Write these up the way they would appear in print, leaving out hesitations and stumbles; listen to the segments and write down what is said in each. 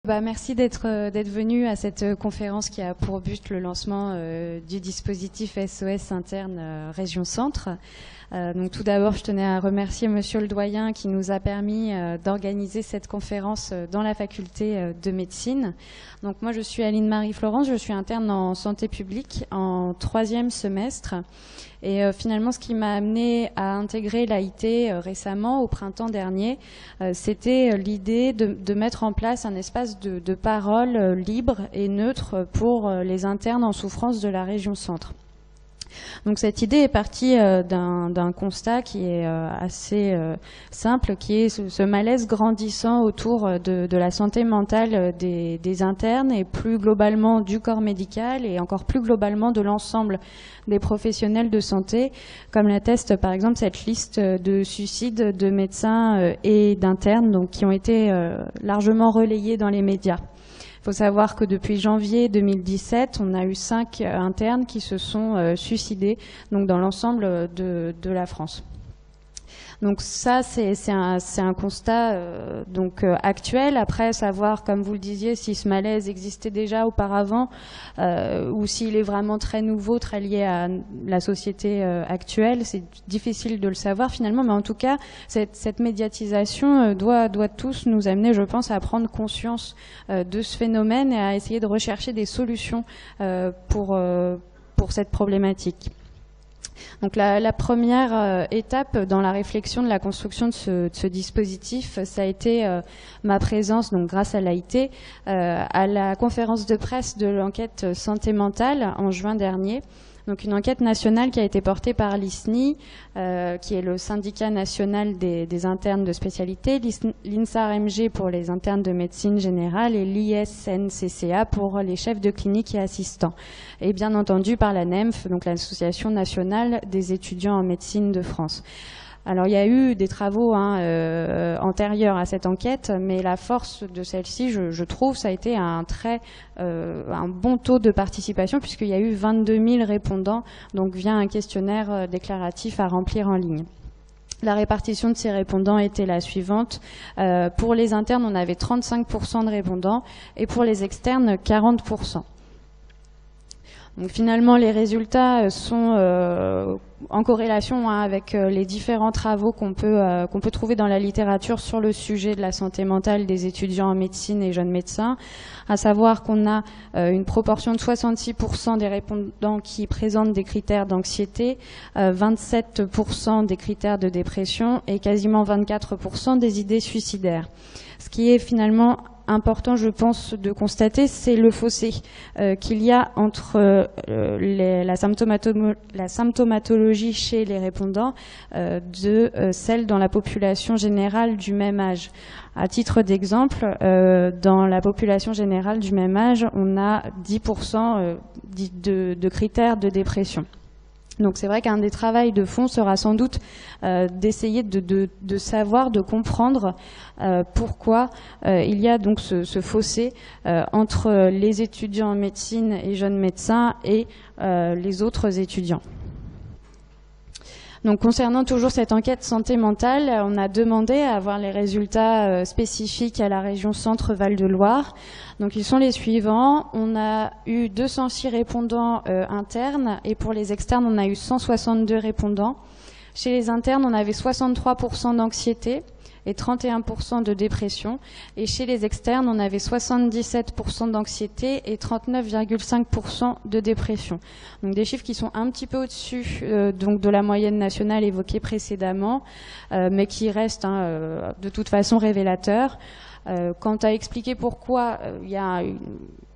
Merci d'être venu à cette conférence qui a pour but le lancement du dispositif SOS interne Région Centre. Donc tout d'abord, je tenais à remercier Monsieur le doyen qui nous a permis d'organiser cette conférence dans la faculté de médecine. Donc moi, je suis Aline Marie-Florence, je suis interne en santé publique en 3e semestre. Et finalement, ce qui m'a amené à intégrer l'AIT récemment, au printemps dernier, c'était l'idée de mettre en place un espace de parole libre et neutre pour les internes en souffrance de la région Centre. Donc cette idée est partie d'un constat qui est assez simple, qui est ce malaise grandissant autour de la santé mentale des internes et plus globalement du corps médical et encore plus globalement de l'ensemble des professionnels de santé, comme l'atteste par exemple cette liste de suicides de médecins et d'internes donc, qui ont été largement relayés dans les médias. Il faut savoir que depuis janvier 2017, on a eu 5 internes qui se sont suicidés donc dans l'ensemble de la France. Donc ça, c'est un constat actuel. Après, savoir, comme vous le disiez, si ce malaise existait déjà auparavant ou s'il est vraiment très nouveau, très lié à la société actuelle, c'est difficile de le savoir finalement. Mais en tout cas, cette médiatisation doit tous nous amener, je pense, à prendre conscience de ce phénomène et à essayer de rechercher des solutions pour cette problématique. Donc la première étape dans la réflexion de la construction de ce dispositif, ça a été ma présence, donc grâce à l'AIT, à la conférence de presse de l'enquête santé mentale en juin dernier. Donc une enquête nationale qui a été portée par l'ISNI, qui est le syndicat national des internes de spécialité, l'INSARMG pour les internes de médecine générale et l'ISNCCA pour les chefs de clinique et assistants. Et bien entendu par la NEMF, donc l'Association nationale des étudiants en médecine de France. Alors il y a eu des travaux antérieurs à cette enquête, mais la force de celle-ci, je trouve, ça a été un bon taux de participation puisqu'il y a eu 22 000 répondants, donc via un questionnaire déclaratif à remplir en ligne. La répartition de ces répondants était la suivante. Pour les internes, on avait 35% de répondants et pour les externes, 40%. Donc finalement, les résultats sont en corrélation avec les différents travaux qu'on peut trouver dans la littérature sur le sujet de la santé mentale des étudiants en médecine et jeunes médecins, à savoir qu'on a une proportion de 66% des répondants qui présentent des critères d'anxiété, 27% des critères de dépression et quasiment 24% des idées suicidaires. Ce qui est finalement important, je pense, de constater, c'est le fossé qu'il y a entre la symptomatologie chez les répondants de celle dans la population générale du même âge. À titre d'exemple, dans la population générale du même âge, on a 10% de critères de dépression. Donc c'est vrai qu'un des travaux de fond sera sans doute d'essayer de savoir, de comprendre pourquoi il y a donc ce fossé entre les étudiants en médecine et jeunes médecins et les autres étudiants. Donc concernant toujours cette enquête santé mentale, on a demandé à avoir les résultats spécifiques à la région Centre-Val de Loire. Donc ils sont les suivants. On a eu 206 répondants internes et pour les externes, on a eu 162 répondants. Chez les internes, on avait 63% d'anxiété et 31% de dépression. Et chez les externes, on avait 77% d'anxiété et 39,5% de dépression. Donc des chiffres qui sont un petit peu au-dessus donc de la moyenne nationale évoquée précédemment, mais qui restent de toute façon révélateurs. Quant à expliquer pourquoi il y a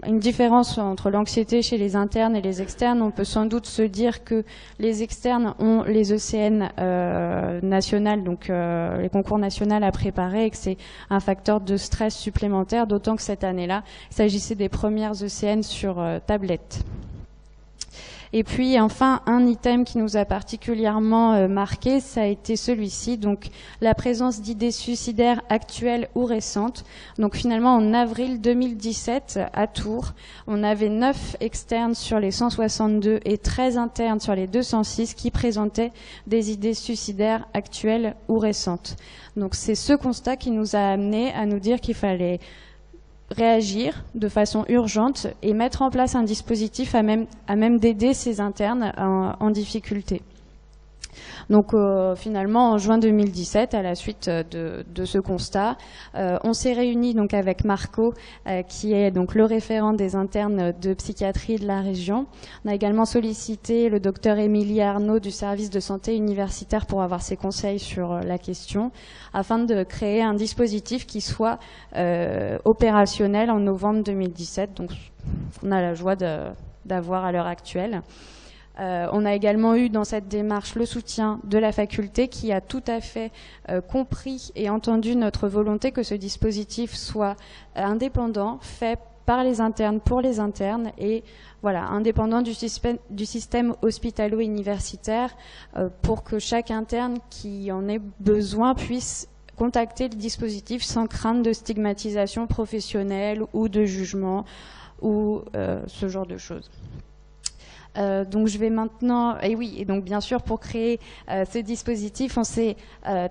une différence entre l'anxiété chez les internes et les externes, on peut sans doute se dire que les externes ont les ECN nationales, donc les concours nationaux à préparer, et que c'est un facteur de stress supplémentaire, d'autant que cette année-là, il s'agissait des premières ECN sur tablette. Et puis enfin, un item qui nous a particulièrement marqué, ça a été celui-ci, donc la présence d'idées suicidaires actuelles ou récentes. Donc finalement, en avril 2017, à Tours, on avait 9 externes sur les 162 et 13 internes sur les 206 qui présentaient des idées suicidaires actuelles ou récentes. Donc c'est ce constat qui nous a amené à nous dire qu'il fallait réagir de façon urgente et mettre en place un dispositif à même d'aider ces internes en difficulté. Donc finalement, en juin 2017, à la suite de ce constat, on s'est réunis donc avec Marco, qui est donc le référent des internes de psychiatrie de la région. On a également sollicité le docteur Émilie Arnaud du service de santé universitaire pour avoir ses conseils sur la question, afin de créer un dispositif qui soit opérationnel en novembre 2017, donc on a la joie d'avoir à l'heure actuelle. On a également eu dans cette démarche le soutien de la faculté qui a tout à fait compris et entendu notre volonté que ce dispositif soit indépendant, fait par les internes, pour les internes et voilà, indépendant du système hospitalo-universitaire pour que chaque interne qui en ait besoin puisse contacter le dispositif sans crainte de stigmatisation professionnelle ou de jugement ou ce genre de choses. Donc je vais maintenant, et oui, et donc bien sûr pour créer ce dispositif, on s'est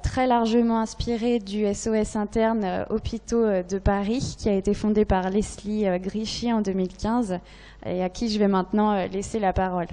très largement inspiré du SOS interne hôpitaux de Paris, qui a été fondé par Leslie Grichy en 2015, et à qui je vais maintenant laisser la parole.